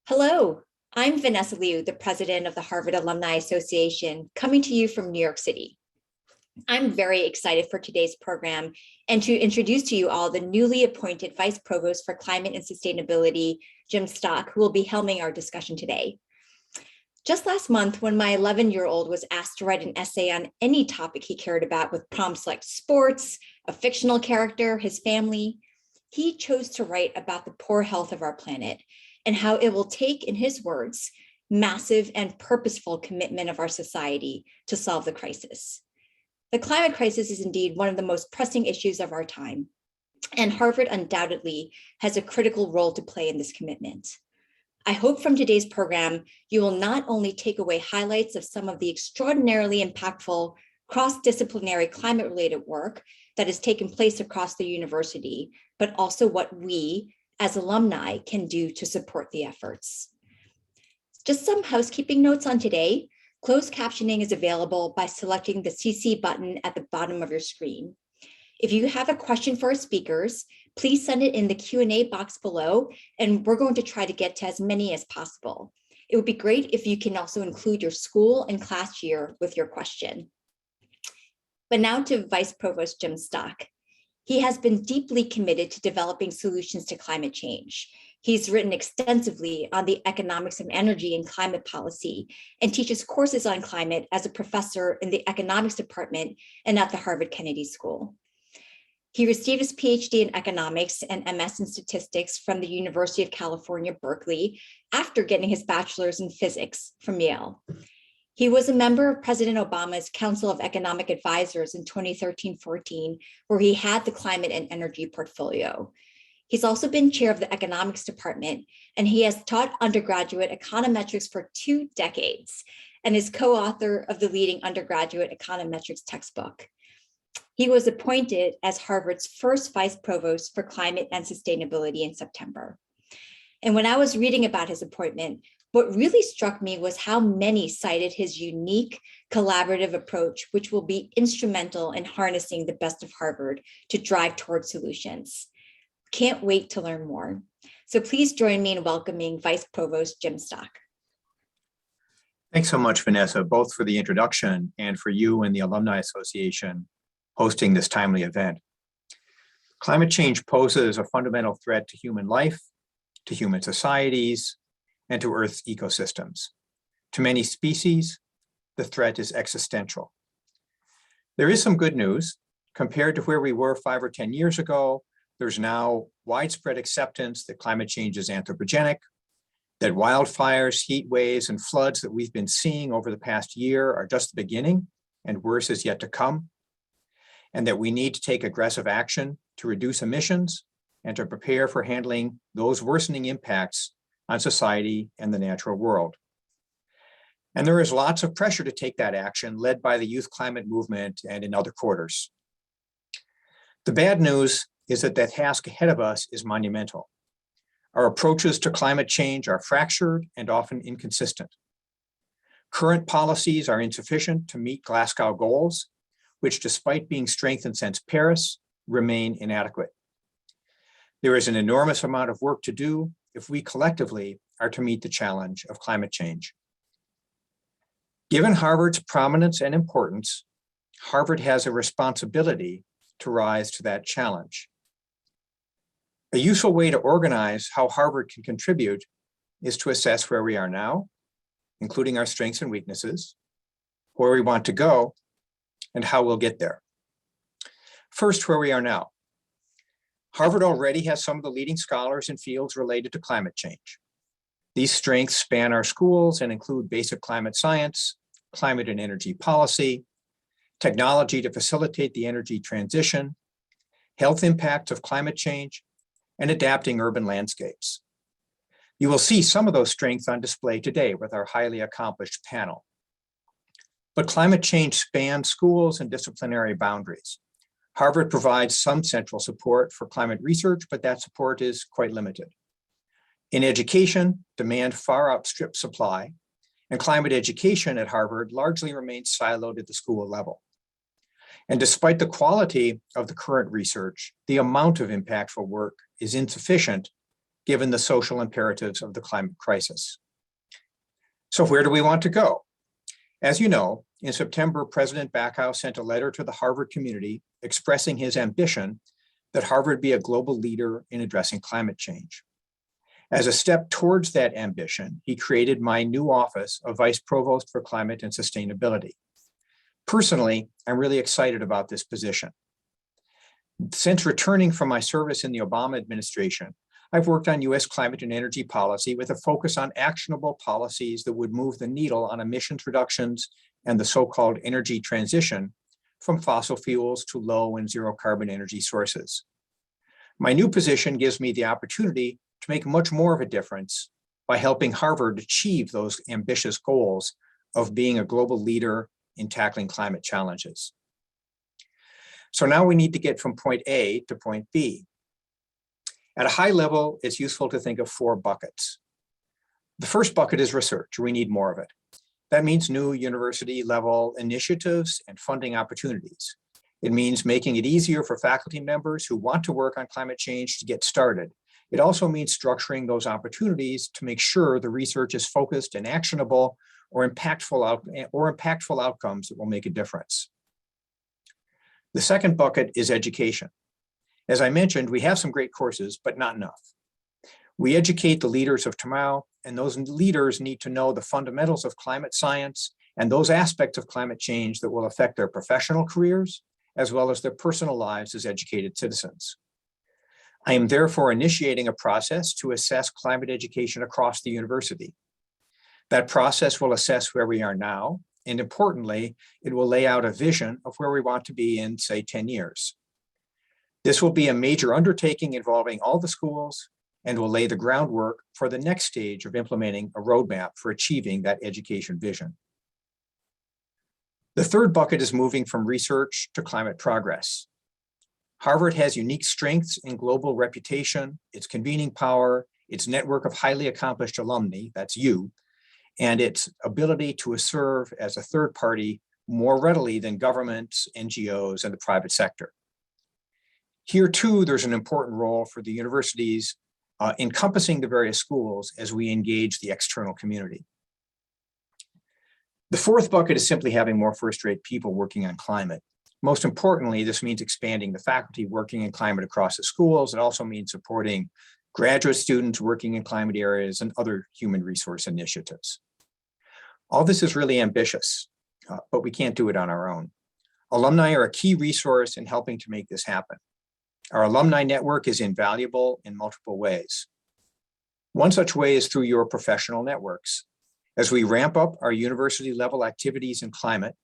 Hello, I'm Vanessa Liu, the president of the Harvard Alumni Association, coming to you from New York City. I'm very excited for today's program and to introduce to you all the newly appointed Vice Provost for Climate and Sustainability, Jim Stock, who will be helming our discussion today. Just last month, when my 11-year-old was asked to write an essay on any topic he cared about with prompts like sports, a fictional character, his family, he chose to write about the poor health of our planet and how it will take, in his words, massive and purposeful commitment of our society to solve the crisis. The climate crisis is indeed one of the most pressing issues of our time, and Harvard undoubtedly has a critical role to play in this commitment. I hope from today's program, you will not only take away highlights of some of the extraordinarily impactful cross-disciplinary climate-related work that has taken place across the university, but also what we, as alumni, can do to support the efforts. Just some housekeeping notes on today. Closed captioning is available by selecting the CC button at the bottom of your screen. If you have a question for our speakers, please send it in the Q&A box below, and we're going to try to get to as many as possible. It would be great if you can also include your school and class year with your question. But now to Vice Provost Jim Stock. He has been deeply committed to developing solutions to climate change. He's written extensively on the economics of energy and climate policy and teaches courses on climate as a professor in the economics department and at the Harvard Kennedy School. He received his PhD in economics and MS in statistics from the University of California, Berkeley, after getting his bachelor's in physics from Yale. He was a member of President Obama's Council of Economic Advisors in 2013-14, where he had the climate and energy portfolio. He's also been chair of the economics department, and he has taught undergraduate econometrics for 2 decades and is co-author of the leading undergraduate econometrics textbook. He was appointed as Harvard's first vice provost for climate and sustainability in September. And when I was reading about his appointment, what really struck me was how many cited his unique collaborative approach, which will be instrumental in harnessing the best of Harvard to drive towards solutions. Can't wait to learn more. So please join me in welcoming Vice Provost Jim Stock. Thanks so much, Vanessa, both for the introduction and for you and the Alumni Association hosting this timely event. Climate change poses a fundamental threat to human life, to human societies, and to Earth's ecosystems. To many species, the threat is existential. There is some good news. Compared to where we were 5 or 10 years ago, there's now widespread acceptance that climate change is anthropogenic, that wildfires, heat waves, and floods that we've been seeing over the past year are just the beginning, and worse is yet to come, and that we need to take aggressive action to reduce emissions and to prepare for handling those worsening impacts on society and the natural world. And there is lots of pressure to take that action, led by the youth climate movement and in other quarters. The bad news is that the task ahead of us is monumental. Our approaches to climate change are fractured and often inconsistent. Current policies are insufficient to meet Glasgow goals, which, despite being strengthened since Paris, remain inadequate. There is an enormous amount of work to do if we collectively are to meet the challenge of climate change. Given Harvard's prominence and importance, Harvard has a responsibility to rise to that challenge. A useful way to organize how Harvard can contribute is to assess where we are now, including our strengths and weaknesses, where we want to go, and how we'll get there. First, where we are now. Harvard already has some of the leading scholars in fields related to climate change. These strengths span our schools and include basic climate science, climate and energy policy, technology to facilitate the energy transition, health impacts of climate change, and adapting urban landscapes. You will see some of those strengths on display today with our highly accomplished panel. But climate change spans schools and disciplinary boundaries. Harvard provides some central support for climate research, but that support is quite limited. In education, demand far outstrips supply, and climate education at Harvard largely remains siloed at the school level. And despite the quality of the current research, the amount of impactful work is insufficient given the social imperatives of the climate crisis. So where do we want to go? As you know, in September, President Backhouse sent a letter to the Harvard community expressing his ambition that Harvard be a global leader in addressing climate change. As a step towards that ambition, he created my new office of Vice Provost for Climate and Sustainability. Personally, I'm really excited about this position. Since returning from my service in the Obama administration, I've worked on US climate and energy policy with a focus on actionable policies that would move the needle on emissions reductions and the so-called energy transition from fossil fuels to low and zero carbon energy sources. My new position gives me the opportunity to make much more of a difference by helping Harvard achieve those ambitious goals of being a global leader in tackling climate challenges. So now we need to get from point A to point B. At a high level, it's useful to think of 4 buckets. The first bucket is research. We need more of it. That means new university level initiatives and funding opportunities. It means making it easier for faculty members who want to work on climate change to get started. It also means structuring those opportunities to make sure the research is focused and actionable or impactful outcomes that will make a difference. The second bucket is education. As I mentioned, we have some great courses, but not enough. We educate the leaders of tomorrow, and those leaders need to know the fundamentals of climate science and those aspects of climate change that will affect their professional careers, as well as their personal lives as educated citizens. I am therefore initiating a process to assess climate education across the university. That process will assess where we are now, and importantly, it will lay out a vision of where we want to be in, say, 10 years. This will be a major undertaking involving all the schools and will lay the groundwork for the next stage of implementing a roadmap for achieving that education vision. The third bucket is moving from research to climate progress. Harvard has unique strengths in global reputation, its convening power, its network of highly accomplished alumni, that's you, and its ability to serve as a third party more readily than governments, NGOs, and the private sector. Here too, there's an important role for the universities encompassing the various schools as we engage the external community. The fourth bucket is simply having more first-rate people working on climate. Most importantly, this means expanding the faculty working in climate across the schools. It also means supporting graduate students working in climate areas and other human resource initiatives. All this is really ambitious, but we can't do it on our own. Alumni are a key resource in helping to make this happen. Our alumni network is invaluable in multiple ways. One such way is through your professional networks. As we ramp up our university level activities in climate,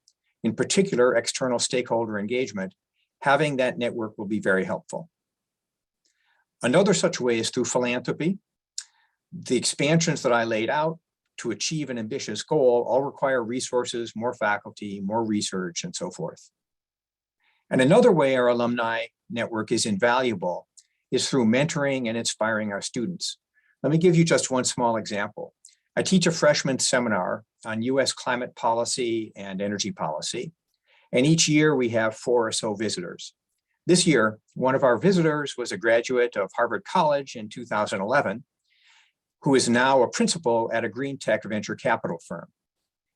in particular external stakeholder engagement, having that network will be very helpful. Another such way is through philanthropy. The expansions that I laid out to achieve an ambitious goal all require resources, more faculty, more research, and so forth. And another way our alumni network is invaluable is through mentoring and inspiring our students. Let me give you just one small example. I teach a freshman seminar on US climate policy and energy policy, and each year we have 4 or so visitors. This year, one of our visitors was a graduate of Harvard College in 2011, who is now a principal at a green tech venture capital firm.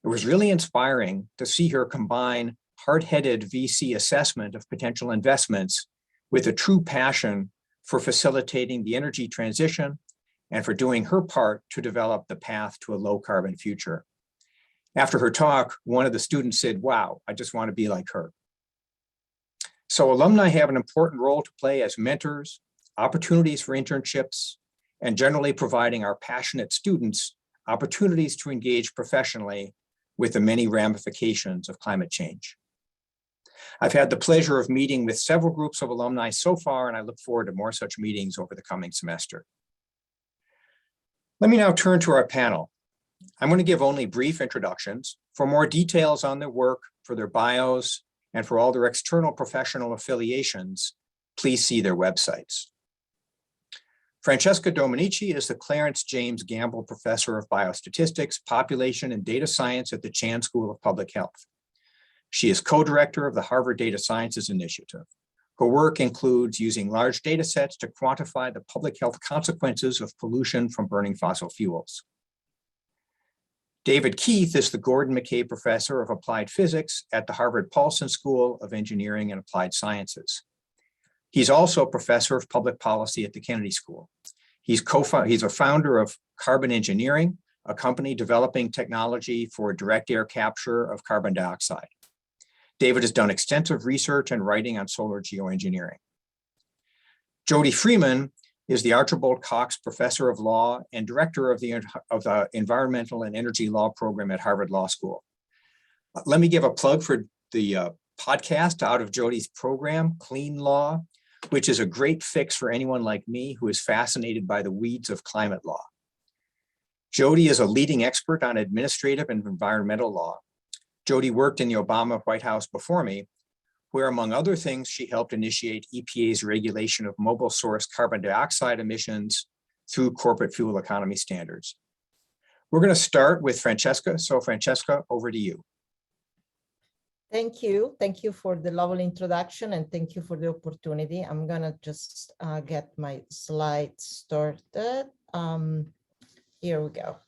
It was really inspiring to see her combine hard-headed VC assessment of potential investments with a true passion for facilitating the energy transition and for doing her part to develop the path to a low carbon future. After her talk, one of the students said, "Wow, I just want to be like her." So alumni have an important role to play as mentors, opportunities for internships, and generally providing our passionate students opportunities to engage professionally with the many ramifications of climate change. I've had the pleasure of meeting with several groups of alumni so far, and I look forward to more such meetings over the coming semester. Let me now turn to our panel. I'm going to give only brief introductions. For more details on their work, for their bios, and for all their external professional affiliations, please see their websites. Francesca Dominici is the Clarence James Gamble Professor of Biostatistics, Population and Data Science at the Chan School of Public Health. She is co-director of the Harvard Data Sciences Initiative. Her work includes using large data sets to quantify the public health consequences of pollution from burning fossil fuels. David Keith is the Gordon McKay Professor of Applied Physics at the Harvard Paulson School of Engineering and Applied Sciences. He's also a professor of public policy at the Kennedy School. He's a founder of Carbon Engineering, a company developing technology for direct air capture of carbon dioxide. David has done extensive research and writing on solar geoengineering. Jody Freeman is the Archibald Cox Professor of Law and Director of the Environmental and Energy Law Program at Harvard Law School. Let me give a plug for the podcast out of Jody's program, Clean Law, which is a great fix for anyone like me who is fascinated by the weeds of climate law. Jody is a leading expert on administrative and environmental law. Jody worked in the Obama White House before me, where among other things, she helped initiate EPA's regulation of mobile source carbon dioxide emissions through corporate fuel economy standards. We're going to start with Francesca. So Francesca, over to you. Thank you. Thank you for the lovely introduction and thank you for the opportunity. I'm going to just get my slides started. Here we go.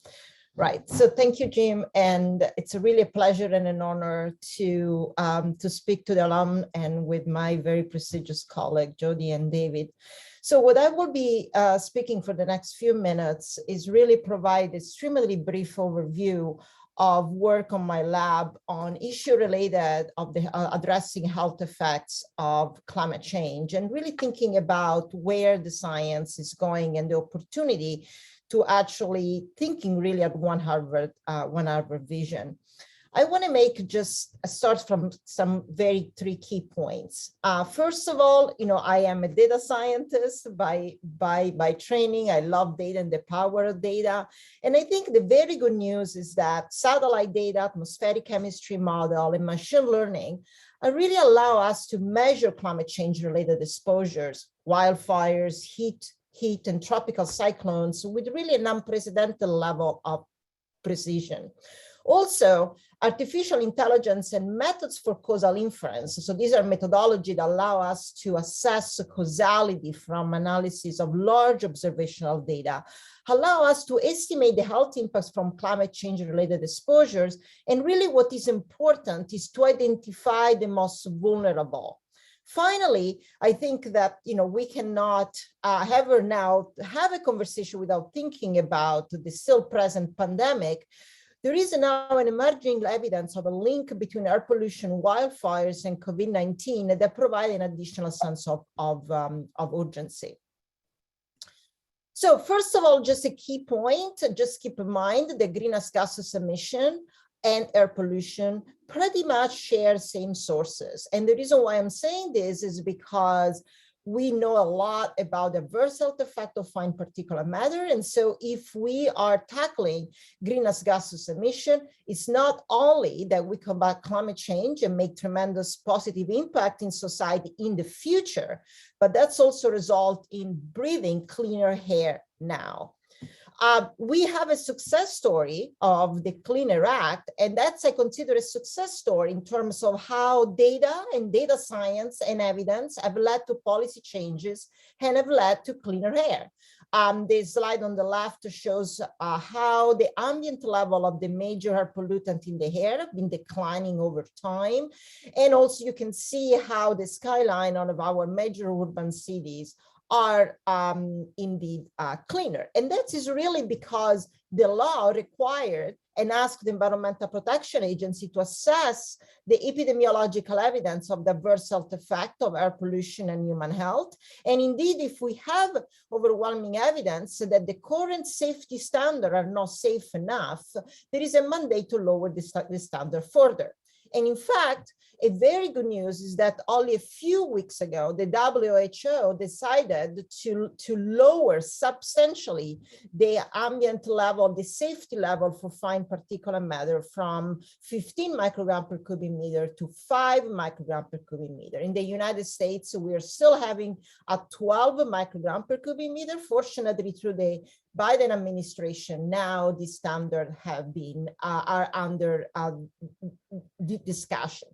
Right. So thank you, Jim. And it's really a pleasure and an honor to speak to the alum and with my very prestigious colleague, Jody and David. So what I will be speaking for the next few minutes is really provide an extremely brief overview of work on my lab on issue related of the addressing health effects of climate change and really thinking about where the science is going and the opportunity to actually thinking really at one Harvard vision. I want to make just start from some very three key points. First of all, I am a data scientist by training. I love data and the power of data. And I think the very good news is that satellite data, atmospheric chemistry model, and machine learning really allow us to measure climate change related exposures, wildfires, heat and tropical cyclones with really an unprecedented level of precision. Also, artificial intelligence and methods for causal inference. So these are methodology that allow us to assess causality from analysis of large observational data, allow us to estimate the health impacts from climate change related exposures. And really what is important is to identify the most vulnerable. Finally, I think that we cannot ever now have a conversation without thinking about the still present pandemic. There is now an emerging evidence of a link between air pollution, wildfires, and COVID-19 that provide an additional sense of urgency. So first of all, just a key point, just keep in mind the greenhouse gases emission and air pollution pretty much share same sources. And the reason why I'm saying this is because we know a lot about the adverse health effect of fine particulate matter. And so if we are tackling greenhouse gases emission, it's not only that we combat climate change and make tremendous positive impact in society in the future, but that's also result in breathing cleaner air now. We have a success story of the Clean Air Act, and that's I consider a success story in terms of how data and data science and evidence have led to policy changes and have led to cleaner air. The slide on the left shows how the ambient level of the major air pollutant in the air have been declining over time. And also you can see how the skyline of our major urban cities are indeed cleaner. And that is really because the law required and asked the Environmental Protection Agency to assess the epidemiological evidence of the adverse health effect of air pollution and human health. And indeed, if we have overwhelming evidence that the current safety standards are not safe enough, there is a mandate to lower the standard further. And in fact, a very good news is that only a few weeks ago, the WHO decided to lower substantially the ambient level, the safety level for fine particulate matter from 15 microgram per cubic meter to 5 microgram per cubic meter. In the United States, we are still having a 12 microgram per cubic meter. Fortunately, through the Biden administration, now the standard have been are under discussion.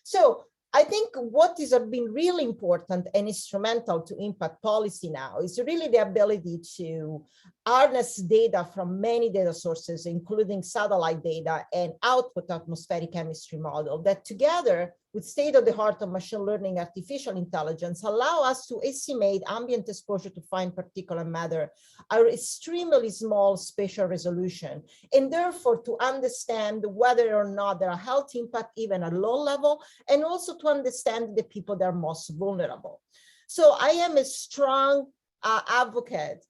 So I think what has been really important and instrumental to impact policy now is really the ability to harness data from many data sources, including satellite data and output atmospheric chemistry model that together with state-of-the-art of machine learning, artificial intelligence, allow us to estimate ambient exposure to fine particulate matter at extremely small spatial resolution, and therefore to understand whether or not there are health impact even at low level, and also to understand the people that are most vulnerable. So I am a strong advocate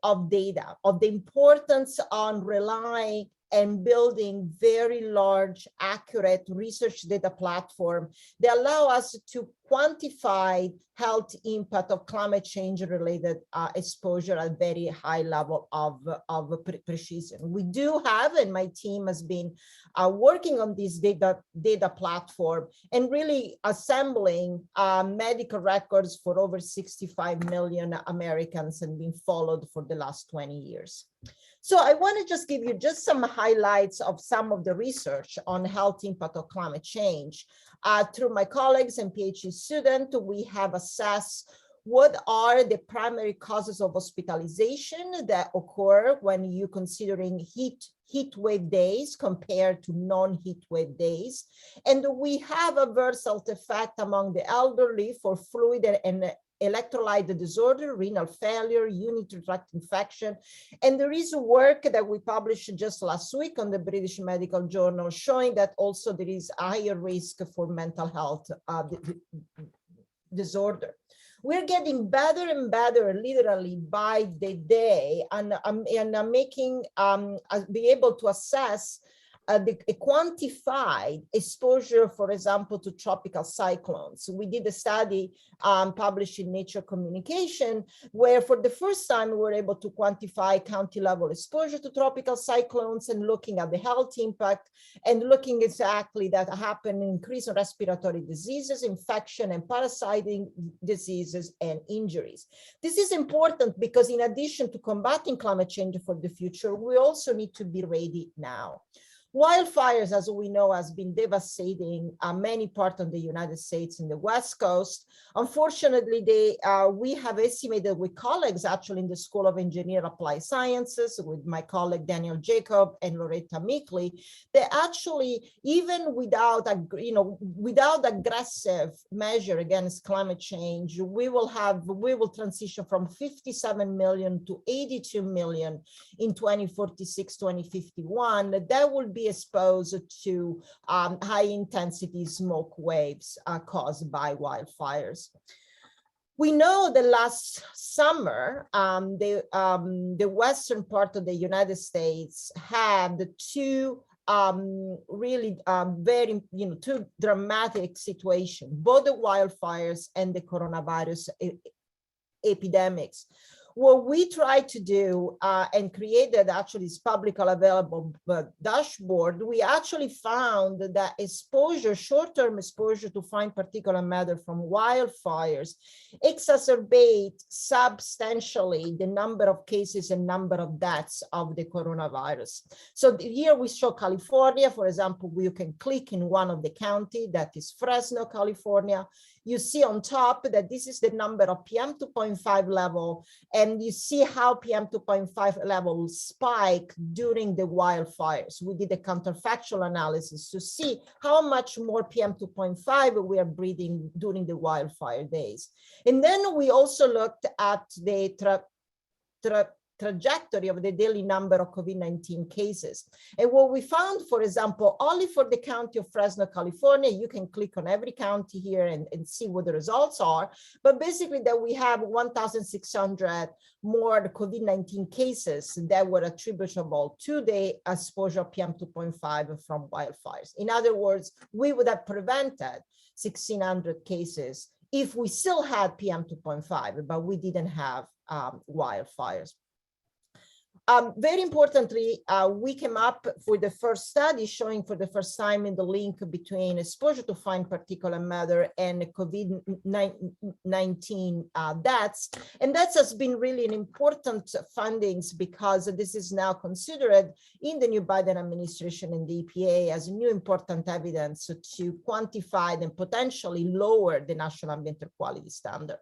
of data, of the importance on relying and building very large, accurate research data platform that allow us to quantify health impact of climate change related exposure at very high level of precision. We do have, and my team has been working on this data platform and really assembling medical records for over 65 million Americans and being followed for the last 20 years. So I want to just give you just some highlights of some of the research on health impact of climate change. Through my colleagues and PhD students, we have assessed what are the primary causes of hospitalization that occur when you're considering heat wave days compared to non-heat wave days. And we have a versatile effect among the elderly for fluid and electrolyte disorder, renal failure, urinary tract infection. And there is work that we published just last week on the British Medical Journal showing that also there is a higher risk for mental health disorder. We're getting better and better literally by the day, and I'm making be able to assess a quantified exposure, for example, to tropical cyclones. We did a study published in Nature Communication, where for the first time we were able to quantify county level exposure to tropical cyclones and looking at the health impact and looking exactly that happened increase in respiratory diseases, infection and parasitic diseases and injuries. This is important because in addition to combating climate change for the future, we also need to be ready now. Wildfires, as we know, has been devastating many parts of the United States in the West Coast. Unfortunately, we have estimated with colleagues actually in the School of Engineering Applied Sciences, with my colleague Daniel Jacob and Loretta Mickley, that actually even without aggressive measure against climate change, we will transition from 57 million to 82 million in 2046, 2051. That will be exposed to high intensity smoke waves caused by wildfires. We know that last summer, the western part of the United States had two really very, two dramatic situations, both the wildfires and the coronavirus epidemics. What we tried to do and created actually is publicly available dashboard, we actually found that exposure, short-term exposure to fine particulate matter from wildfires exacerbate substantially the number of cases and number of deaths of the coronavirus. So here we show California, for example, you can click in one of the county, that is Fresno, California. You see on top that this is the number of PM2.5 level, and you see how PM2.5 levels spike during the wildfires. We did a counterfactual analysis to see how much more PM2.5 we are breathing during the wildfire days. And then we also looked at the trajectory of the daily number of COVID-19 cases. And what we found, for example, only for the county of Fresno, California, you can click on every county here and see what the results are. But basically that we have 1,600 more COVID-19 cases that were attributable to the exposure of PM2.5 from wildfires. In other words, we would have prevented 1,600 cases if we still had PM2.5, but we didn't have wildfires. Very importantly, we came up with the first study showing for the first time in the link between exposure to fine particulate matter and COVID-19 deaths. And that has been really an important findings because this is now considered in the new Biden administration and the EPA as new important evidence to quantify and potentially lower the national ambient air quality standard.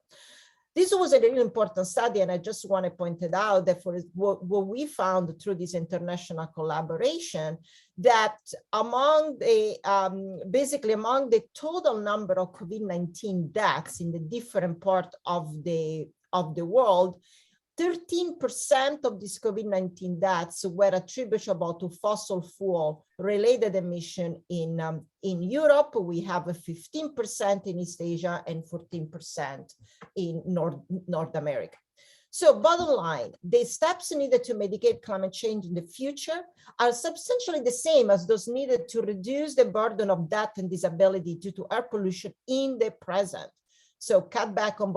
This was a really important study, and I just want to point it out that for what we found through this international collaboration, that among the basically among the total number of COVID-19 deaths in the different parts of the world, 13% of these COVID-19 deaths were attributable to fossil fuel related emission in Europe. We have a 15% in East Asia and 14% in North America. So bottom line, the steps needed to mitigate climate change in the future are substantially the same as those needed to reduce the burden of death and disability due to air pollution in the present. So cut back on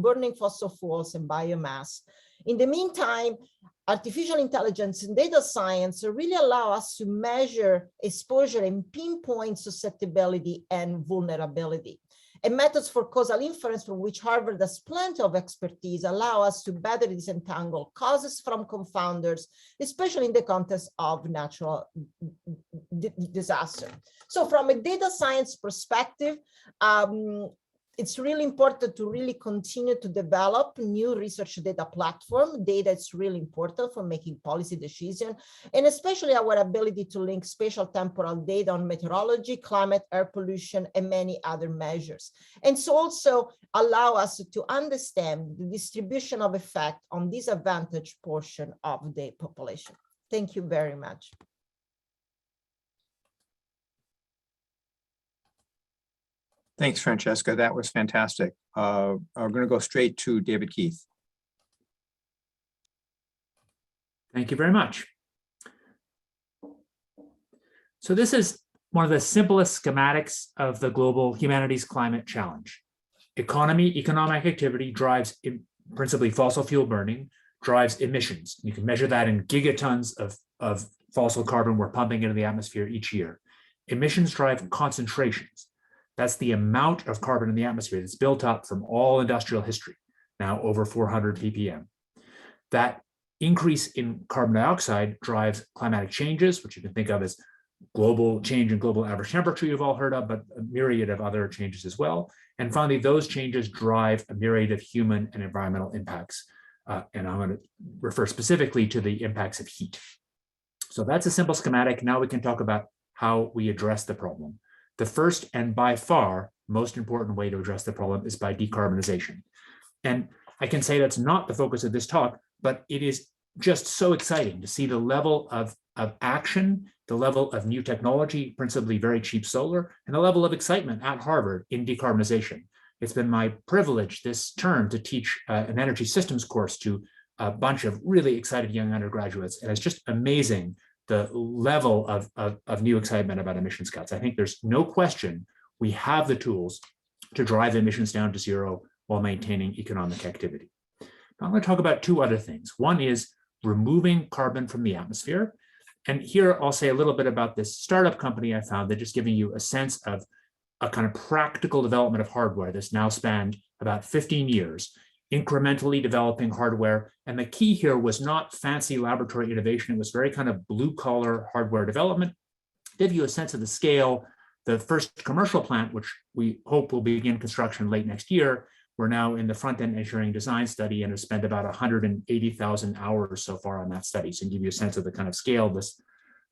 burning fossil fuels and biomass. In the meantime, artificial intelligence and data science really allow us to measure exposure and pinpoint susceptibility and vulnerability. And methods for causal inference, from which Harvard has plenty of expertise, allow us to better disentangle causes from confounders, especially in the context of natural disaster. So from a data science perspective, it's really important to really continue to develop new research data platform. Data is really important for making policy decisions, and especially our ability to link spatial temporal data on meteorology, climate, air pollution, and many other measures. And so also allow us to understand the distribution of effect on disadvantaged portion of the population. Thank you very much. Thanks, Francesca. That was fantastic. I'm going to go straight to David Keith. Thank you very much. So this is one of the simplest schematics of the global humanities climate challenge. Economic activity drives principally fossil fuel burning, drives emissions. You can measure that in gigatons of fossil carbon we're pumping into the atmosphere each year. Emissions drive concentrations. That's the amount of carbon in the atmosphere that's built up from all industrial history, now over 400 ppm. That increase in carbon dioxide drives climatic changes, which you can think of as global change in global average temperature you've all heard of, but a myriad of other changes as well. And finally, those changes drive a myriad of human and environmental impacts. And I'm going to refer specifically to the impacts of heat. So that's a simple schematic. Now we can talk about how we address the problem. The first and by far most important way to address the problem is by decarbonization. And I can say that's not the focus of this talk, but it is just so exciting to see the level of action, the level of new technology, principally very cheap solar, and the level of excitement at Harvard in decarbonization. It's been my privilege this term to teach an energy systems course to a bunch of really excited young undergraduates, and it's just amazing the level of new excitement about emissions cuts. I think there's no question we have the tools to drive emissions down to zero while maintaining economic activity. Now I'm going to talk about two other things. One is removing carbon from the atmosphere. And here I'll say a little bit about this startup company I found that just giving you a sense of a kind of practical development of hardware that's now spanned about 15 years, incrementally developing hardware. And the key here was not fancy laboratory innovation. It was very kind of blue collar hardware development. Give you a sense of the scale. The first commercial plant, which we hope will begin construction late next year, we're now in the front-end engineering design study and have spent about 180,000 hours so far on that study. So give you a sense of the kind of scale of this.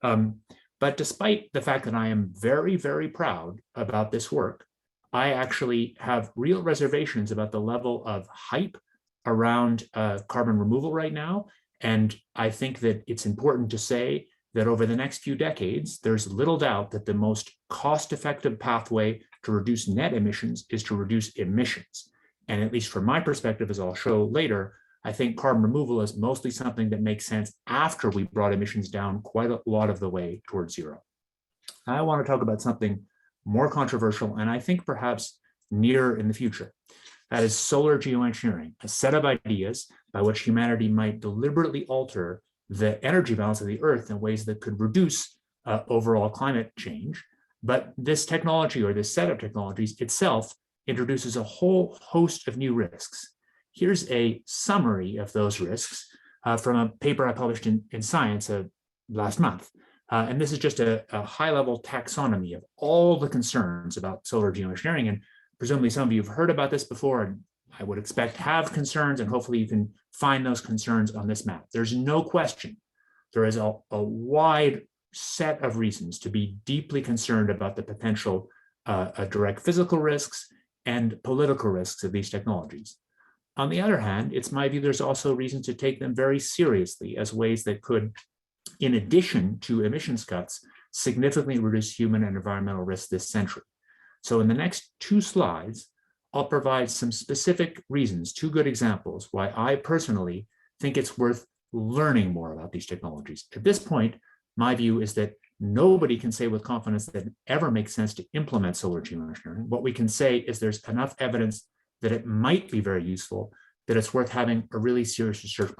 But despite the fact that I am very, very proud about this work, I actually have real reservations about the level of hype around carbon removal right now. And I think that it's important to say that over the next few decades, there's little doubt that the most cost-effective pathway to reduce net emissions is to reduce emissions. And at least from my perspective, as I'll show later, I think carbon removal is mostly something that makes sense after we brought emissions down quite a lot of the way towards zero. I want to talk about something more controversial, and I think perhaps near in the future. That is solar geoengineering, a set of ideas by which humanity might deliberately alter the energy balance of the Earth in ways that could reduce overall climate change. But this technology, or this set of technologies itself, introduces a whole host of new risks. Here's a summary of those risks from a paper I published in Science last month. And this is just a high-level taxonomy of all the concerns about solar geoengineering. And presumably some of you have heard about this before, and I would expect have concerns, and hopefully you can find those concerns on this map. There's no question there is a wide set of reasons to be deeply concerned about the potential direct physical risks and political risks of these technologies. On the other hand, it's my view there's also reason to take them very seriously as ways that could, in addition to emissions cuts, significantly reduce human and environmental risks this century. So in the next 2 slides, I'll provide some specific reasons, 2 good examples, why I personally think it's worth learning more about these technologies. At this point, my view is that nobody can say with confidence that it ever makes sense to implement solar geoengineering. What we can say is there's enough evidence that it might be very useful, that it's worth having a really serious research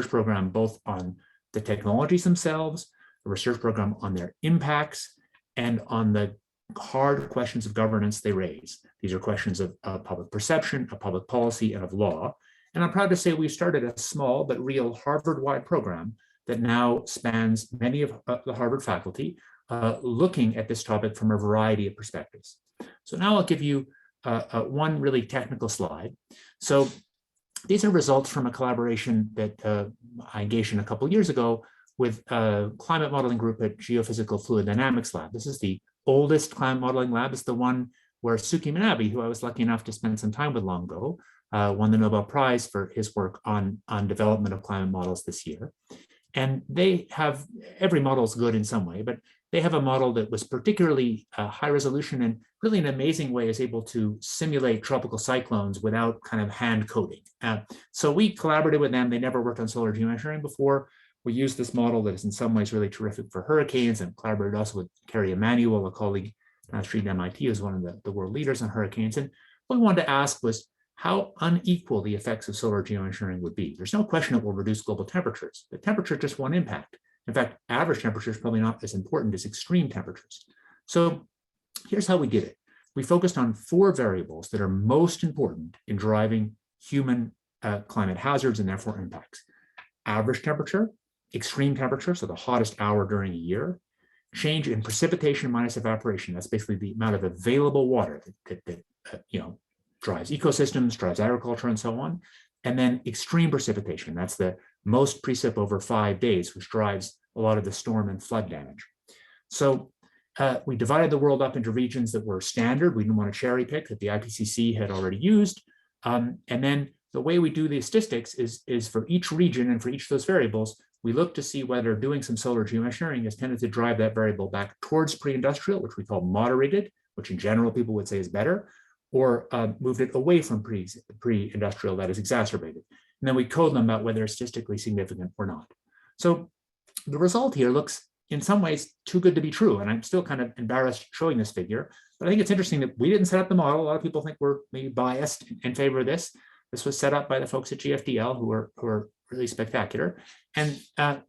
program both on the technologies themselves, a research program on their impacts, and on the hard questions of governance they raise. These are questions of public perception, of public policy, and of law. And I'm proud to say we started a small but real Harvard-wide program that now spans many of the Harvard faculty, looking at this topic from a variety of perspectives. So now I'll give you one really technical slide. So these are results from a collaboration that I engaged in a couple of years ago with a climate modeling group at Geophysical Fluid Dynamics Lab. This is the oldest climate modeling lab. It's the one where Suki Manabe, who I was lucky enough to spend some time with long ago, won the Nobel Prize for his work on development of climate models this year. And they have, every model is good in some way, but they have a model that was particularly high resolution and really in an amazing way is able to simulate tropical cyclones without kind of hand coding. So we collaborated with them. They never worked on solar geoengineering before. We used this model that is in some ways really terrific for hurricanes, and collaborated also with Carrie Emanuel, a colleague at MIT, who's one of the world leaders on hurricanes. And what we wanted to ask was how unequal the effects of solar geoengineering would be. There's no question it will reduce global temperatures, but temperature just one impact. In fact, average temperature is probably not as important as extreme temperatures. So here's how we did it. We focused on 4 variables that are most important in driving human climate hazards and therefore impacts. Average temperature, extreme temperature, so the hottest hour during a year, change in precipitation minus evaporation, that's basically the amount of available water that drives ecosystems, drives agriculture, and so on. And then extreme precipitation, that's the most precip over 5 days, which drives a lot of the storm and flood damage. So we divided the world up into regions that were standard. We didn't want to cherry pick that the IPCC had already used. And then the way we do the statistics is for each region and for each of those variables, we look to see whether doing some solar geoengineering has tended to drive that variable back towards pre-industrial, which we call moderated, which in general people would say is better, or moved it away from pre-industrial, that is exacerbated. And then we code them about whether it's statistically significant or not. So the result here looks in some ways too good to be true. And I'm still kind of embarrassed showing this figure, but I think it's interesting that we didn't set up the model. A lot of people think we're maybe biased in favor of this. This was set up by the folks at GFDL who are really spectacular. And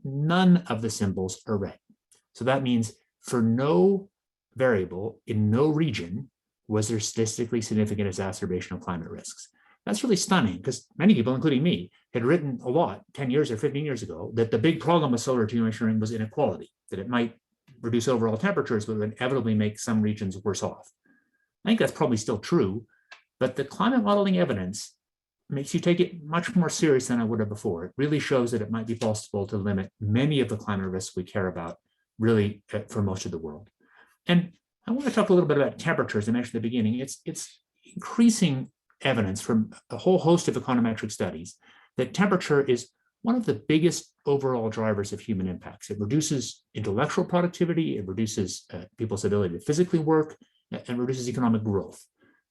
none of the symbols are red. So that means for no variable in no region was there statistically significant exacerbation of climate risks. That's really stunning because many people, including me, had written a lot 10 years or 15 years ago that the big problem with solar geoengineering was inequality, that it might reduce overall temperatures, but would inevitably make some regions worse off. I think that's probably still true, but the climate modeling evidence makes you take it much more serious than I would have before. It really shows that it might be possible to limit many of the climate risks we care about really for most of the world. And I want to talk a little bit about temperatures. I mentioned at the beginning, it's increasing evidence from a whole host of econometric studies that temperature is one of the biggest overall drivers of human impacts. It reduces intellectual productivity, it reduces people's ability to physically work, and reduces economic growth.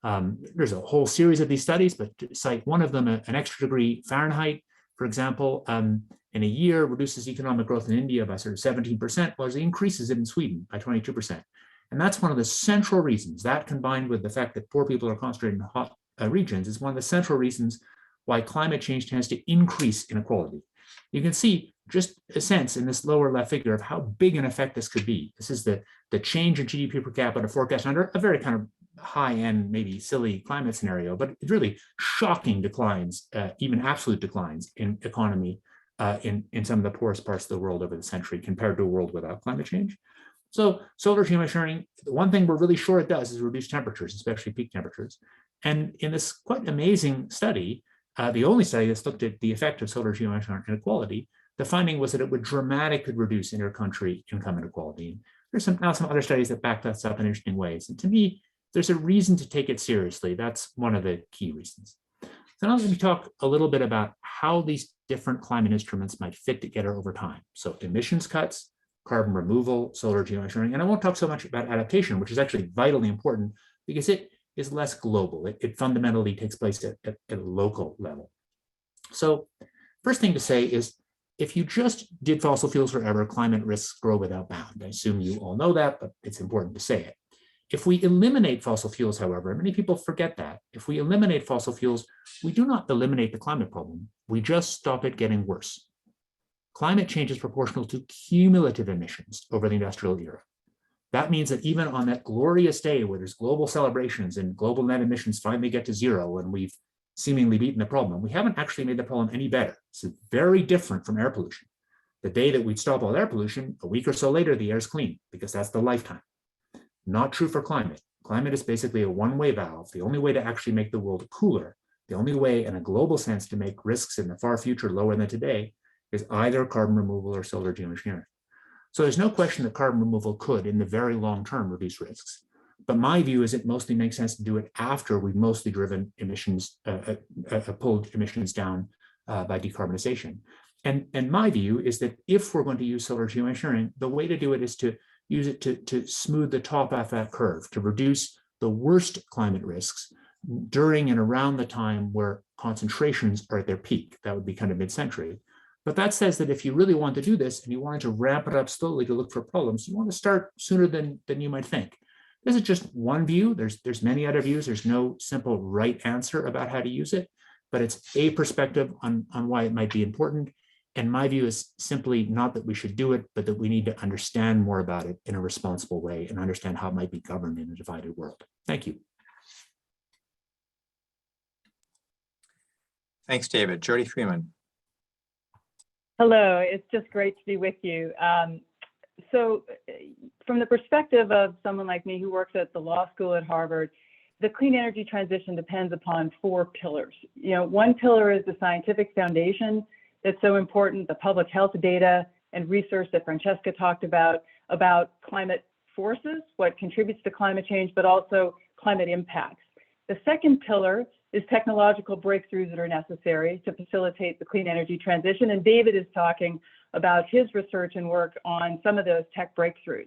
There's a whole series of these studies, but to cite one of them, an extra degree Fahrenheit, for example, in a year reduces economic growth in India by sort of 17%, whereas it increases it in Sweden by 22%. And that's one of the central reasons, that combined with the fact that poor people are concentrated in hot regions, is one of the central reasons why climate change tends to increase inequality. You can see just a sense in this lower left figure of how big an effect this could be. This is the change in GDP per capita forecast under a very kind of high-end, maybe silly climate scenario, but it's really shocking declines, even absolute declines in economy in some of the poorest parts of the world over the century compared to a world without climate change. So solar geoengineering, the one thing we're really sure it does is reduce temperatures, especially peak temperatures. And in this quite amazing study, the only study that's looked at the effect of solar geoengineering inequality, the finding was that it would dramatically reduce inter-country income inequality. There's now some other studies that back that up in interesting ways. And to me, there's a reason to take it seriously. That's one of the key reasons. So now let me talk a little bit about how these different climate instruments might fit together over time. So emissions cuts, carbon removal, solar geoengineering, and I won't talk so much about adaptation, which is actually vitally important because it is less global. It fundamentally takes place at a local level. So first thing to say is, if you just did fossil fuels forever, climate risks grow without bound. I assume you all know that, but it's important to say it. If we eliminate fossil fuels, however, many people forget that. If we eliminate fossil fuels, we do not eliminate the climate problem. We just stop it getting worse. Climate change is proportional to cumulative emissions over the industrial era. That means that even on that glorious day where there's global celebrations and global net emissions finally get to zero and we've seemingly beaten the problem, we haven't actually made the problem any better. It's very different from air pollution. The day that we'd stop all air pollution, a week or so later, the air's clean because that's the lifetime. Not true for climate. Climate is basically a one-way valve. The only way to actually make the world cooler, the only way in a global sense to make risks in the far future lower than today is either carbon removal or solar geoengineering. So there's no question that carbon removal could, in the very long term, reduce risks. But my view is it mostly makes sense to do it after we've mostly driven emissions, pulled emissions down by decarbonization. And my view is that if we're going to use solar geoengineering, the way to do it is to use it to smooth the top off that curve, to reduce the worst climate risks during and around the time where concentrations are at their peak. That would be kind of mid-century. But that says that if you really want to do this and you wanted to ramp it up slowly to look for problems, you want to start sooner than you might think. This is just one view. There's many other views. There's no simple right answer about how to use it, but it's a perspective on why it might be important. And my view is simply not that we should do it, but that we need to understand more about it in a responsible way and understand how it might be governed in a divided world. Thank you. Thanks, David. Jody Freeman. Hello, it's just great to be with you. So from the perspective of someone like me who works at the law school at Harvard, the clean energy transition depends upon 4 pillars. One pillar is the scientific foundation that's so important, the public health data and research that Francesca talked about climate forces, what contributes to climate change, but also climate impacts. The second pillar is technological breakthroughs that are necessary to facilitate the clean energy transition. And David is talking about his research and work on some of those tech breakthroughs.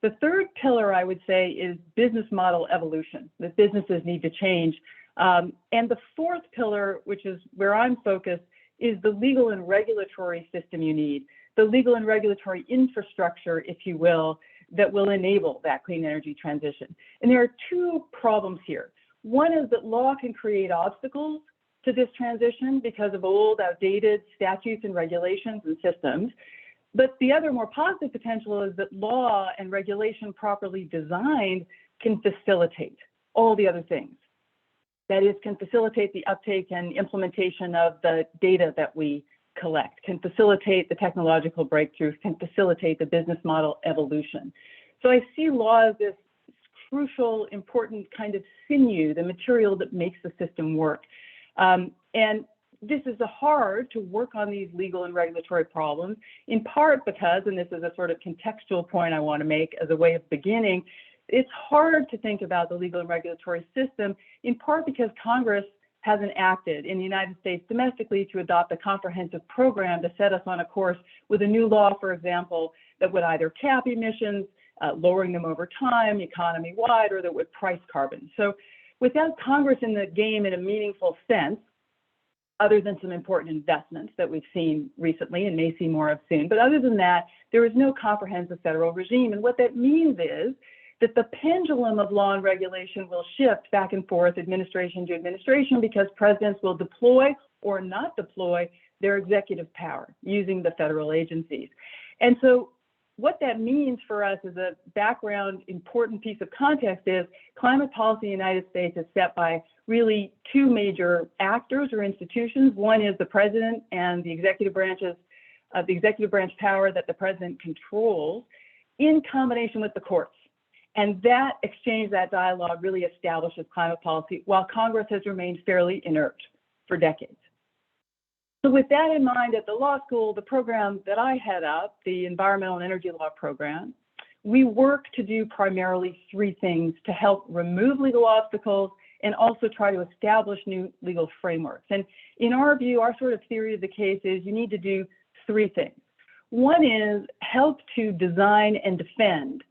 The third pillar, I would say, is business model evolution, that businesses need to change. And the fourth pillar, which is where I'm focused, is the legal and regulatory system you need, the legal and regulatory infrastructure, if you will, that will enable that clean energy transition. And there are 2 problems here. One is that law can create obstacles to this transition because of old, outdated statutes and regulations and systems. But the other more positive potential is that law and regulation properly designed can facilitate all the other things. That is, can facilitate the uptake and implementation of the data that we collect, can facilitate the technological breakthroughs, can facilitate the business model evolution. So I see law as this crucial, important kind of sinew, the material that makes the system work. And this is hard to work on these legal and regulatory problems, in part because, and this is a sort of contextual point I want to make as a way of beginning, it's hard to think about the legal and regulatory system, in part because Congress hasn't acted in the United States domestically to adopt a comprehensive program to set us on a course with a new law, for example, that would either cap emissions, lowering them over time, economy-wide, or that would price carbon. So without Congress in the game in a meaningful sense, other than some important investments that we've seen recently and may see more of soon, but other than that, there is no comprehensive federal regime. And what that means is that the pendulum of law and regulation will shift back and forth administration to administration because presidents will deploy or not deploy their executive power using the federal agencies. And so what that means for us as a background important piece of context is climate policy in the United States is set by really two major actors or institutions. One is the president and the executive branch power that the president controls in combination with the courts. And that exchange, that dialogue really establishes climate policy while Congress has remained fairly inert for decades. So with that in mind, at the law school, the program that I head up, the Environmental and Energy Law program, we work to do primarily three things to help remove legal obstacles and also try to establish new legal frameworks. And in our view, our sort of theory of the case is you need to do three things. One is help to design and defend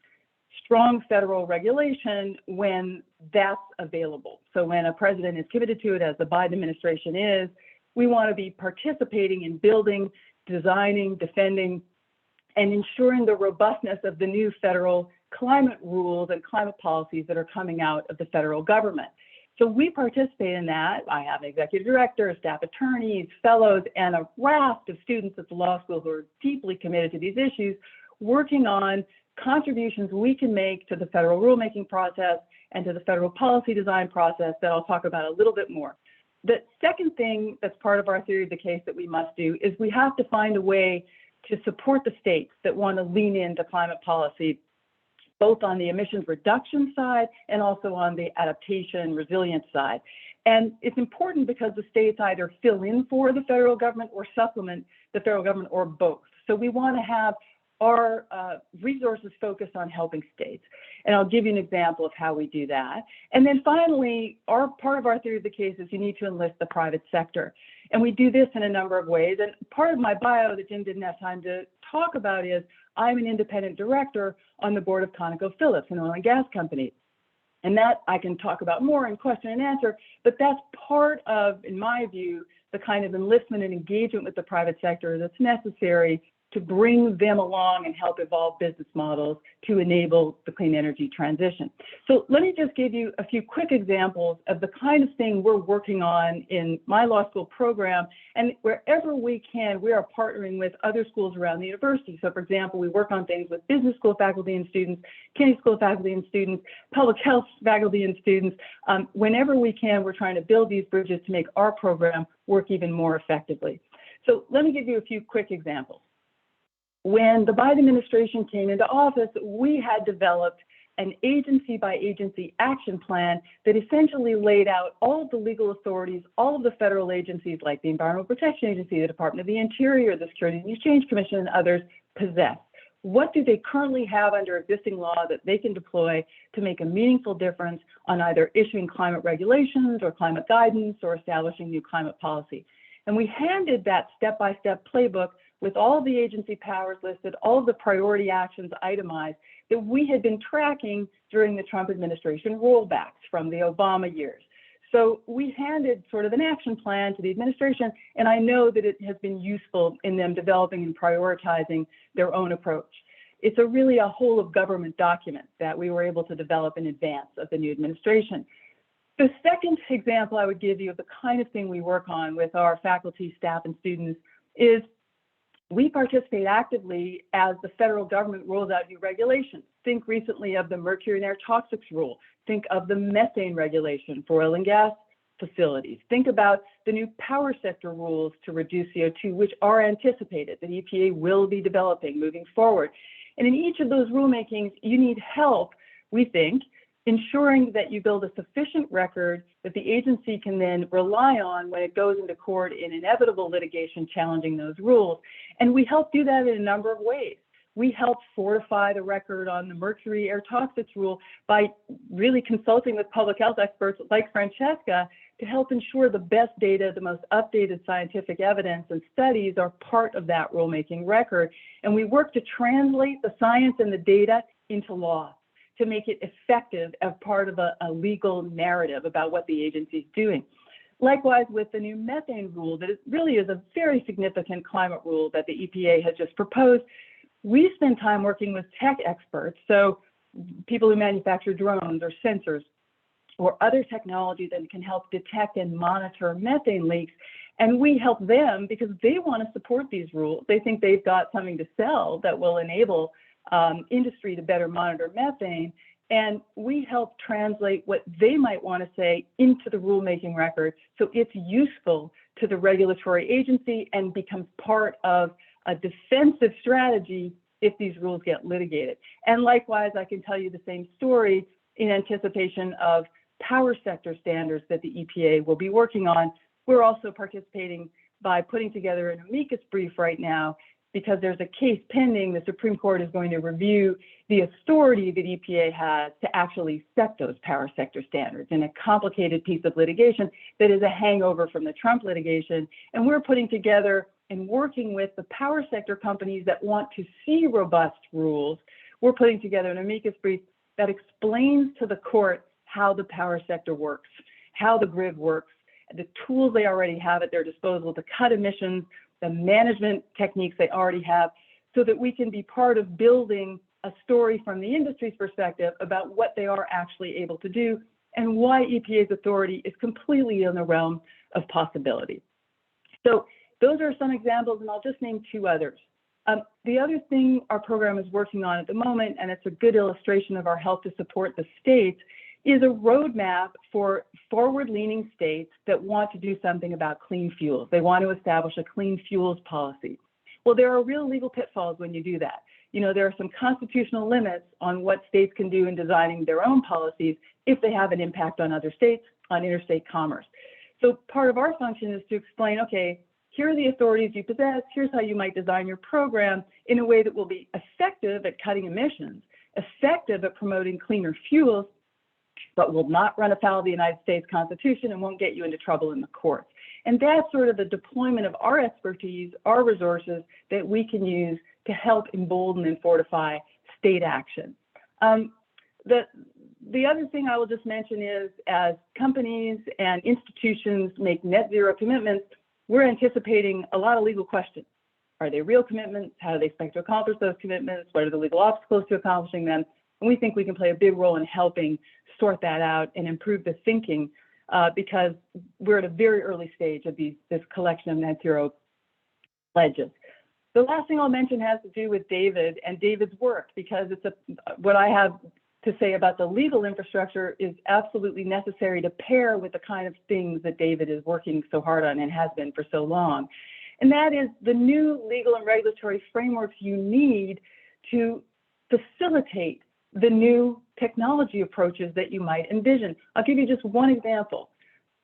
strong federal regulation when that's available. So when a president is committed to it, as the Biden administration is, we want to be participating in building, designing, defending, and ensuring the robustness of the new federal climate rules and climate policies that are coming out of the federal government. So we participate in that. I have an executive director, staff attorneys, fellows, and a raft of students at the law school who are deeply committed to these issues, working on contributions we can make to the federal rulemaking process and to the federal policy design process that I'll talk about a little bit more. The second thing that's part of our theory of the case that we must do is we have to find a way to support the states that want to lean into climate policy, both on the emissions reduction side and also on the adaptation resilience side. And it's important because the states either fill in for the federal government or supplement the federal government or both. So we want to have our resources focused on helping states. And I'll give you an example of how we do that. And then finally, part of our theory of the case is you need to enlist the private sector. And we do this in a number of ways. And part of my bio that Jim didn't have time to talk about is I'm an independent director on the board of ConocoPhillips, an oil and gas company. And that I can talk about more in question and answer, but that's part of, in my view, the kind of enlistment and engagement with the private sector that's necessary to bring them along and help evolve business models to enable the clean energy transition. So let me just give you a few quick examples of the kind of thing we're working on in my law school program. And wherever we can, we are partnering with other schools around the university. So for example, we work on things with business school faculty and students, Kennedy School faculty and students, public health faculty and students. Whenever we can, we're trying to build these bridges to make our program work even more effectively. So let me give you a few quick examples. When the Biden administration came into office, we had developed an agency-by-agency action plan that essentially laid out all of the legal authorities, all of the federal agencies like the Environmental Protection Agency, the Department of the Interior, the Securities and Exchange Commission, and others possess. What do they currently have under existing law that they can deploy to make a meaningful difference on either issuing climate regulations or climate guidance or establishing new climate policy? And we handed that step-by-step playbook with all of the agency powers listed, all of the priority actions itemized that we had been tracking during the Trump administration rollbacks from the Obama years. So we handed sort of an action plan to the administration, and I know that it has been useful in them developing and prioritizing their own approach. It's really a whole of government document that we were able to develop in advance of the new administration. The second example I would give you of the kind of thing we work on with our faculty, staff, and students is we participate actively as the federal government rolls out new regulations. Think recently of the mercury and air toxics rule. Think of the methane regulation for oil and gas facilities. Think about the new power sector rules to reduce CO2, which are anticipated that EPA will be developing moving forward. And in each of those rulemakings, you need help, we think, ensuring that you build a sufficient record that the agency can then rely on when it goes into court in inevitable litigation challenging those rules. And we help do that in a number of ways. We help fortify the record on the mercury air toxics rule by really consulting with public health experts like Francesca to help ensure the best data, the most updated scientific evidence and studies are part of that rulemaking record. And we work to translate the science and the data into law, to make it effective as part of a legal narrative about what the agency is doing. Likewise, with the new methane rule, that it really is a very significant climate rule that the EPA has just proposed, we spend time working with tech experts, so people who manufacture drones or sensors or other technology that can help detect and monitor methane leaks, And we help them because they want to support these rules. They think they've got something to sell that will enable industry to better monitor methane. And we help translate what they might want to say into the rulemaking record so it's useful to the regulatory agency and becomes part of a defensive strategy if these rules get litigated. And likewise, I can tell you the same story in anticipation of power sector standards that the EPA will be working on. We're also participating by putting together an amicus brief right now because there's a case pending. The Supreme Court is going to review the authority that EPA has to actually set those power sector standards in a complicated piece of litigation that is a hangover from the Trump litigation. And we're putting together and working with the power sector companies that want to see robust rules. We're putting together an amicus brief that explains to the court how the power sector works, how the grid works, the tools they already have at their disposal to cut emissions, the management techniques they already have, so that we can be part of building a story from the industry's perspective about what they are actually able to do and why EPA's authority is completely in the realm of possibility. So those are some examples, and I'll just name two others. The other thing our program is working on at the moment, and it's a good illustration of our help to support the states, is a roadmap for forward-leaning states that want to do something about clean fuels. They want to establish a clean fuels policy. Well, there are real legal pitfalls when you do that. You know, there are some constitutional limits on what states can do in designing their own policies if they have an impact on other states, on interstate commerce. So part of our function is to explain, okay, here are the authorities you possess, here's how you might design your program in a way that will be effective at cutting emissions, effective at promoting cleaner fuels, but will not run afoul of the United States Constitution and won't get you into trouble in the courts. And that's sort of the deployment of our expertise, our resources that we can use to help embolden and fortify state action. The other thing I will just mention is as companies and institutions make net zero commitments, we're anticipating a lot of legal questions. Are they real commitments? How do they expect to accomplish those commitments? What are the legal obstacles to accomplishing them? And we think we can play a big role in helping sort that out and improve the thinking because we're at a very early stage of this collection of net zero pledges. The last thing I'll mention has to do with David and David's work, because it's what I have to say about the legal infrastructure is absolutely necessary to pair with the kind of things that David is working so hard on and has been for so long. And that is the new legal and regulatory frameworks you need to facilitate the new technology approaches that you might envision. I'll give you just one example.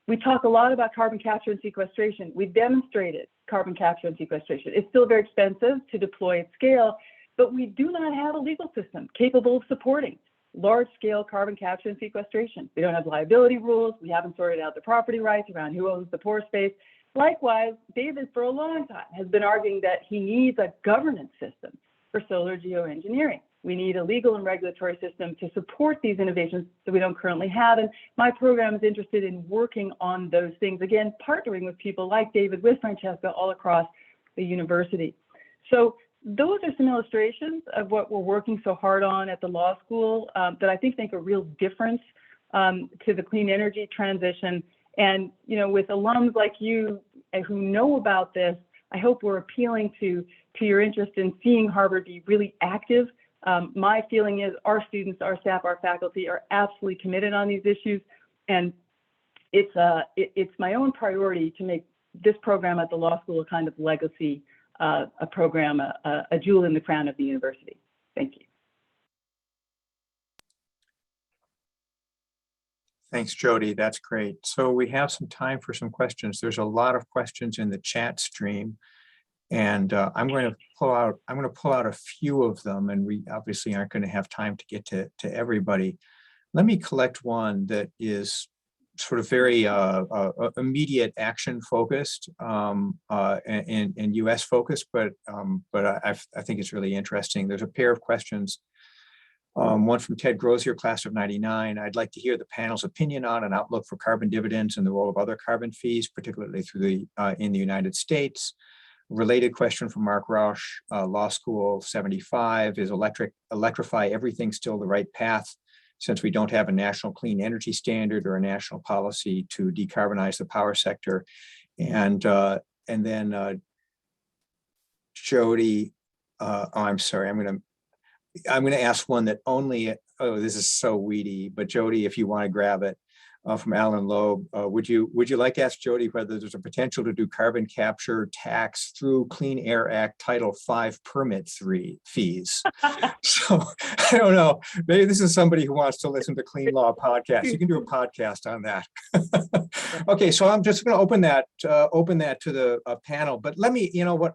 We talk a lot about carbon capture and sequestration. We demonstrated carbon capture and sequestration. It's still very expensive to deploy at scale, but we do not have a legal system capable of supporting large-scale carbon capture and sequestration. We don't have liability rules. We haven't sorted out the property rights around who owns the pore space. Likewise, David, for a long time, has been arguing that he needs a governance system for solar geoengineering. We need a legal and regulatory system to support these innovations that we don't currently have. And my program is interested in working on those things, again, partnering with people like David, with Francesca, all across the university. So those are some illustrations of what we're working so hard on at the law school that I think make a real difference to the clean energy transition. And, you know, with alums like you who know about this, I hope we're appealing to your interest in seeing Harvard be really active. My feeling is our students, our staff, our faculty are absolutely committed on these issues. And it's my own priority to make this program at the law school a kind of legacy, a program, a jewel in the crown of the university. Thank you. Thanks, Jody. That's great. So we have some time for some questions. There's a lot of questions in the chat stream, and I'm going to pull out a few of them, and we obviously aren't going to have time to get to everybody. Let me collect one that is sort of very immediate action focused and US focused, but I think it's really interesting. There's a pair of questions. One from Ted Grozier, class of '99. I'd like to hear the panel's opinion on an outlook for carbon dividends and the role of other carbon fees, particularly through in the United States. Related question from Mark Rausch, Law School 75. Is electrify everything still the right path, since we don't have a national clean energy standard or a national policy to decarbonize the power sector? And then Jody, oh, I'm sorry, I'm gonna ask one that only, oh, this is so weedy, but Jody, if you want to grab it from Alan Loeb, would you like to ask Jody whether there's a potential to do carbon capture tax through Clean Air Act Title V permit fees? So I don't know, maybe this is somebody who wants to listen to Clean Law podcast. You can do a podcast on that. Okay, so I'm just going to open that to the panel, but let me, you know what,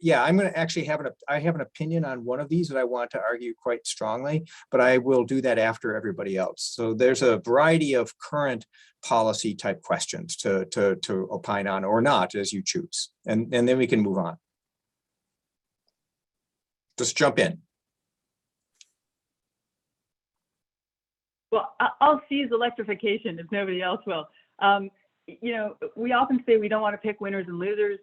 I'm going to actually I have an opinion on one of these that I want to argue quite strongly, but I will do that after everybody else. So there's a variety of current policy type questions to opine on or not, as you choose. And then we can move on. Just jump in. Well, I'll seize electrification if nobody else will. You know, we often say we don't want to pick winners and losers.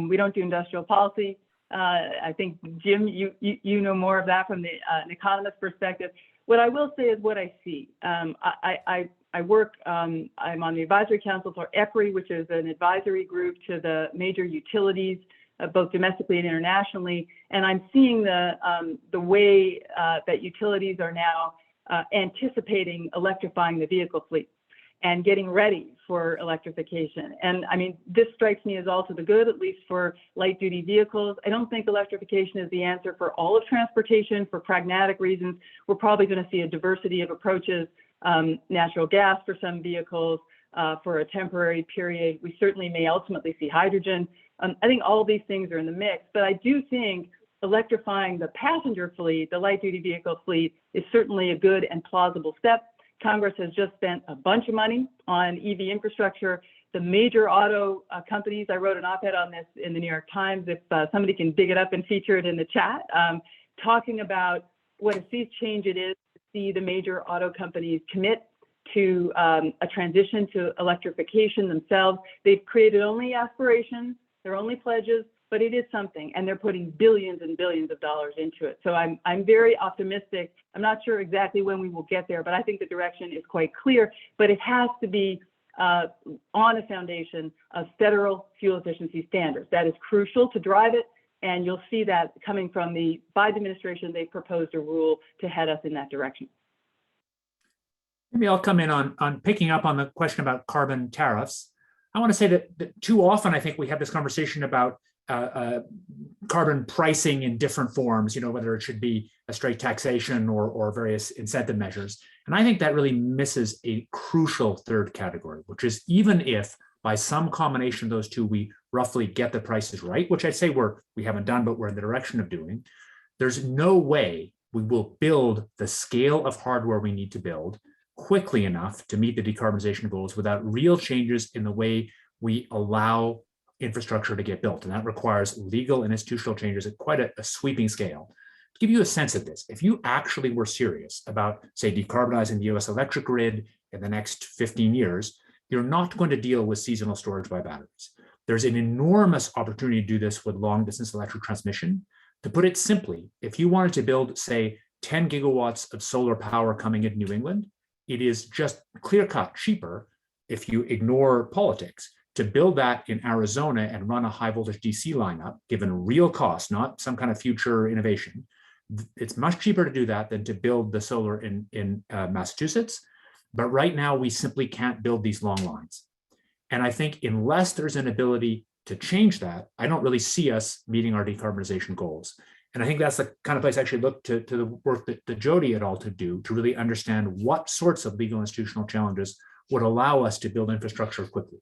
We don't do industrial policy. I think, Jim, you know more of that from an economist perspective. What I will say is what I see. I work, I'm on the advisory council for EPRI, which is an advisory group to the major utilities, both domestically and internationally. And I'm seeing the way that utilities are now anticipating electrifying the vehicle fleet and getting ready for electrification. And I mean, this strikes me as all to the good, at least for light duty vehicles. I don't think electrification is the answer for all of transportation for pragmatic reasons. We're probably going to see a diversity of approaches, natural gas for some vehicles for a temporary period. We certainly may ultimately see hydrogen. I think all of these things are in the mix, but I do think electrifying the passenger fleet, the light duty vehicle fleet, is certainly a good and plausible step. Congress has just spent a bunch of money on EV infrastructure. The major auto companies, I wrote an op-ed on this in the New York Times, if somebody can dig it up and feature it in the chat, talking about what a sea change it is to see the major auto companies commit to a transition to electrification themselves. They've created only aspirations, they're only pledges, but it is something, and they're putting billions and billions of dollars into it. So I'm very optimistic. I'm not sure exactly when we will get there, but I think the direction is quite clear, but it has to be on a foundation of federal fuel efficiency standards. That is crucial to drive it, and you'll see that coming from the Biden administration. They proposed a rule to head us in that direction. Maybe I'll come in on picking up on the question about carbon tariffs. I want to say that too often I think we have this conversation about carbon pricing in different forms, you know, whether it should be a straight taxation or various incentive measures. And I think that really misses a crucial third category, which is even if by some combination of those two, we roughly get the prices right, which I'd say we haven't done, but we're in the direction of doing, there's no way we will build the scale of hardware we need to build quickly enough to meet the decarbonization goals without real changes in the way we allow infrastructure to get built. And that requires legal and institutional changes at quite a sweeping scale. To give you a sense of this, if you actually were serious about, say, decarbonizing the US electric grid in the next 15 years, you're not going to deal with seasonal storage by batteries. There's an enormous opportunity to do this with long distance electric transmission. To put it simply, if you wanted to build, say, 10 gigawatts of solar power coming into New England, it is just clear-cut cheaper, if you ignore politics, to build that in Arizona and run a high voltage DC lineup, given real cost, not some kind of future innovation. It's much cheaper to do that than to build the solar in Massachusetts. But right now, we simply can't build these long lines. And I think unless there's an ability to change that, I don't really see us meeting our decarbonization goals. And I think that's the kind of place I actually look to the work that Jody et al. To do to really understand what sorts of legal institutional challenges would allow us to build infrastructure quickly.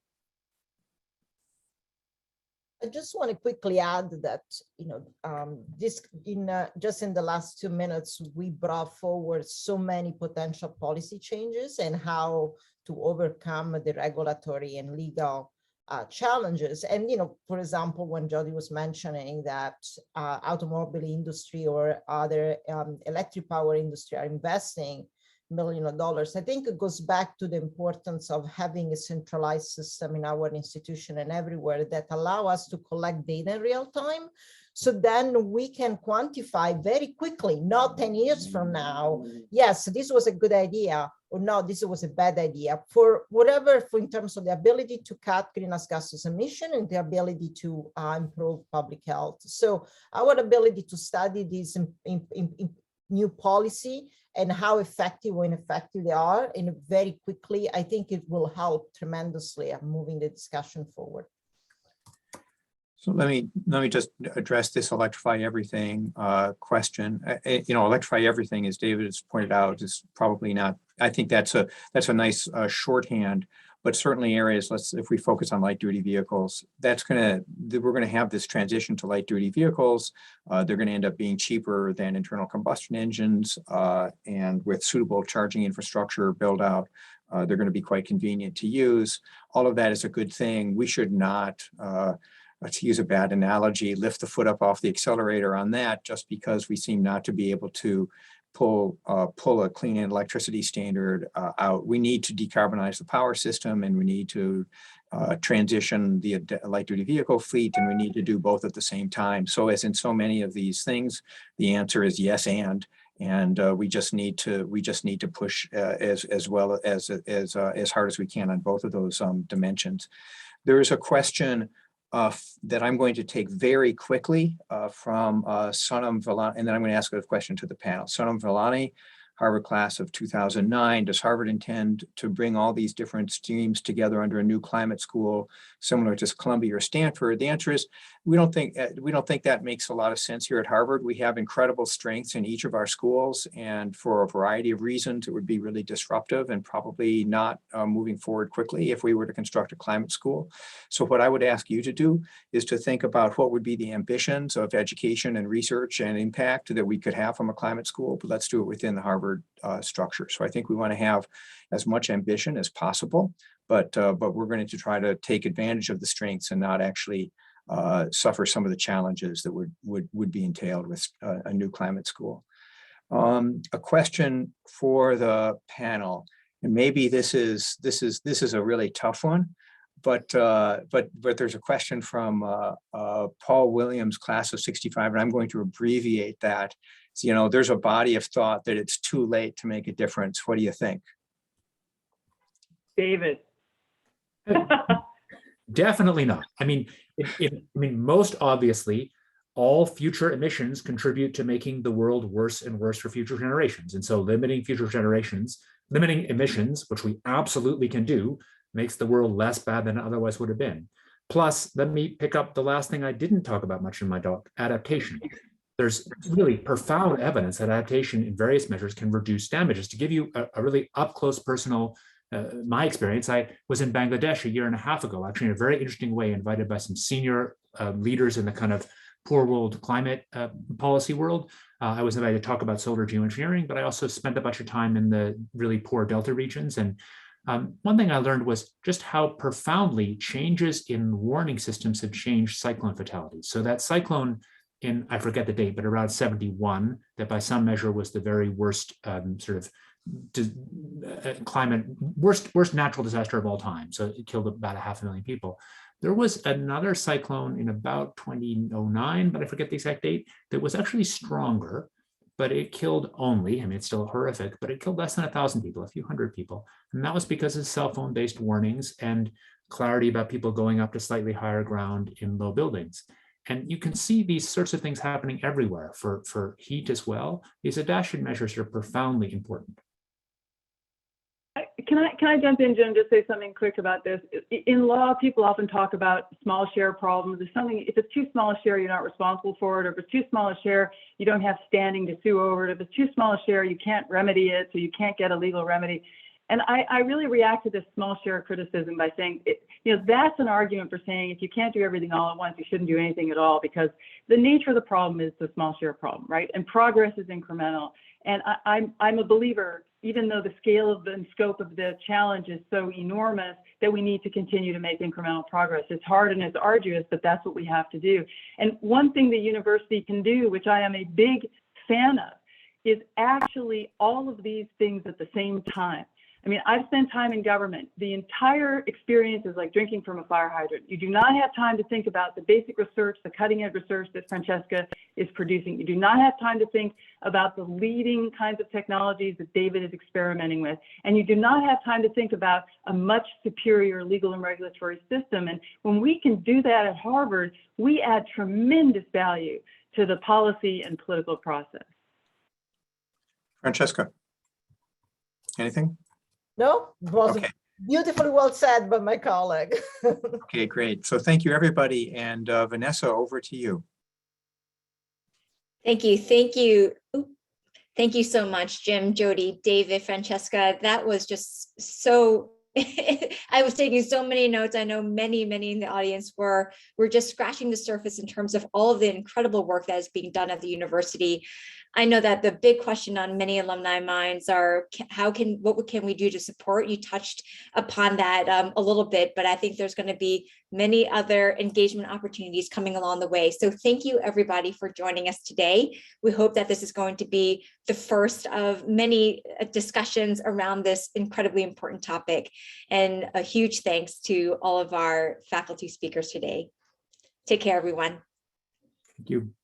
I just want to quickly add that, you know, just in the last 2 minutes, we brought forward so many potential policy changes and how to overcome the regulatory and legal challenges. And, you know, for example, when Jody was mentioning that automobile industry or other electric power industry are investing millions of dollars, I think it goes back to the importance of having a centralized system in our institution and everywhere that allow us to collect data in real time. So then we can quantify very quickly, not 10 years from now, yes, this was a good idea, or no, this was a bad idea, for whatever, for in terms of the ability to cut greenhouse gases emission and the ability to improve public health. So our ability to study this in new policy and how effective or ineffective they are, and very quickly, I think it will help tremendously at moving the discussion forward. So let me just address this electrify everything question. Electrify everything, as David has pointed out, is probably not. I think that's a nice shorthand, but certainly areas. If we focus on light duty vehicles, we're gonna have this transition to light duty vehicles. They're going to end up being cheaper than internal combustion engines, and with suitable charging infrastructure build out, they're going to be quite convenient to use. All of that is a good thing. We should not, to use a bad analogy, lift the foot up off the accelerator on that just because we seem not to be able to pull a clean electricity standard out. We need to decarbonize the power system, and we need to transition the light duty vehicle fleet, and we need to do both at the same time. So as in so many of these things, the answer is yes and we just need to push as well as hard as we can on both of those dimensions. There is a question that I'm going to take very quickly from Sonam Villani, and then I'm going to ask a question to the panel. Sonam Villani, Harvard class of 2009. Does Harvard intend to bring all these different streams together under a new climate school similar to Columbia or Stanford? The answer is we don't think that makes a lot of sense here at Harvard. We have incredible strengths in each of our schools, and for a variety of reasons, it would be really disruptive and probably not moving forward quickly if we were to construct a climate school. So what I would ask you to do is to think about what would be the ambitions of education and research and impact that we could have from a climate school, but let's do it within the Harvard structure. So I think we want to have as much ambition as possible, but we're going to try to take advantage of the strengths and not actually suffer some of the challenges that would be entailed with a new climate school. A question for the panel, and maybe this is a really tough one, but there's a question from Paul Williams, class of 65, and I'm going to abbreviate that. So, there's a body of thought that it's too late to make a difference. What do you think? David. Definitely not. I mean, most obviously, all future emissions contribute to making the world worse and worse for future generations. And so limiting emissions, which we absolutely can do, makes the world less bad than it otherwise would have been. Plus, let me pick up the last thing I didn't talk about much in my talk, adaptation. There's really profound evidence that adaptation in various measures can reduce damages. To give you a really up-close personal, my experience, I was in Bangladesh a year and a half ago, actually in a very interesting way, invited by some senior leaders in the kind of poor world climate policy world. I was invited to talk about solar geoengineering, but I also spent a bunch of time in the really poor Delta regions. And one thing I learned was just how profoundly changes in warning systems have changed cyclone fatalities. So that cyclone in, I forget the date, but around 71, that by some measure was the very worst worst natural disaster of all time. So it killed about 500,000 people. There was another cyclone in about 2009, but I forget the exact date, that was actually stronger, but it killed only, it's still horrific, but it killed less than 1,000 people, a few hundred people. And that was because of cell phone based warnings and clarity about people going up to slightly higher ground in low buildings. And you can see these sorts of things happening everywhere for heat as well. These adaptation measures are profoundly important. Can I jump in, Jim, just say something quick about this? In law, people often talk about small share problems. If it's too small a share, you're not responsible for it. Or if it's too small a share, you don't have standing to sue over it. If it's too small a share, you can't remedy it, so you can't get a legal remedy. And I really react to this small share criticism by saying, that's an argument for saying if you can't do everything all at once, you shouldn't do anything at all, because the nature of the problem is the small share problem, right? And progress is incremental. And I'm a believer, even though the scale and scope of the challenge is so enormous, that we need to continue to make incremental progress. It's hard and it's arduous, but that's what we have to do. And one thing the university can do, which I am a big fan of, is actually all of these things at the same time. I mean, I've spent time in government. The entire experience is like drinking from a fire hydrant. You do not have time to think about the basic research, the cutting edge research that Francesca is producing. You do not have time to think about the leading kinds of technologies that David is experimenting with. And you do not have time to think about a much superior legal and regulatory system. And when we can do that at Harvard, we add tremendous value to the policy and political process. Francesca, anything? No, it was Okay. beautifully well said by my colleague. Okay, great. So thank you, everybody. And Vanessa, over to you. Thank you. Thank you. Thank you so much, Jim, Jody, David, Francesca. That was just so, I was taking so many notes. I know many in the audience were just scratching the surface in terms of all of the incredible work that is being done at the university. I know that the big question on many alumni minds are what can we do to support? You touched upon that a little bit, but I think there's going to be many other engagement opportunities coming along the way. So thank you everybody for joining us today. We hope that this is going to be the first of many discussions around this incredibly important topic. And a huge thanks to all of our faculty speakers today. Take care, everyone. Thank you.